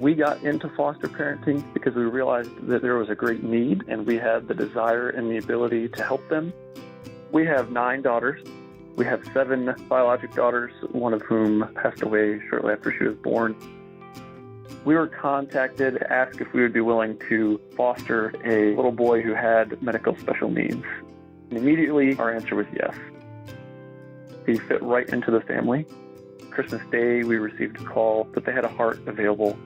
We got into foster parenting because we realized that there was a great need and we had the desire and the ability to help them. We have 9 daughters. We have 7 biologic daughters, one of whom passed away shortly after she was born. We were contacted to ask if we would be willing to foster a little boy who had medical special needs. And immediately our answer was yes. He fit right into the family. Christmas Day, we received a call that they had a heart available.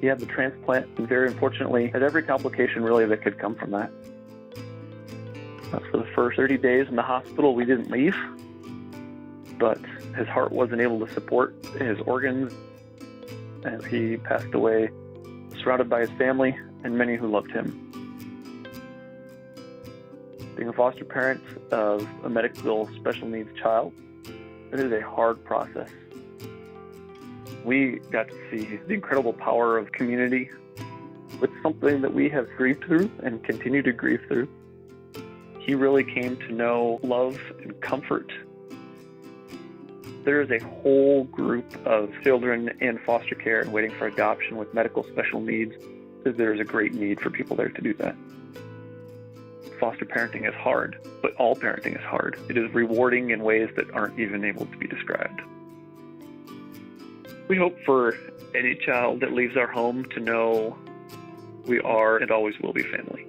He had the transplant, and very unfortunately, had every complication really that could come from that. For the first 30 days in the hospital, we didn't leave, but his heart wasn't able to support his organs, and he passed away surrounded by his family and many who loved him. Being a foster parent of a medical special needs child, it is a hard process. We got to see the incredible power of community with something that we have grieved through and continue to grieve through. He really came to know love and comfort. There is a whole group of children in foster care waiting for adoption with medical special needs. There's a great need for people there to do that. Foster parenting is hard, but all parenting is hard. It is rewarding in ways that aren't even able to be described. We hope for any child that leaves our home to know we are and always will be family.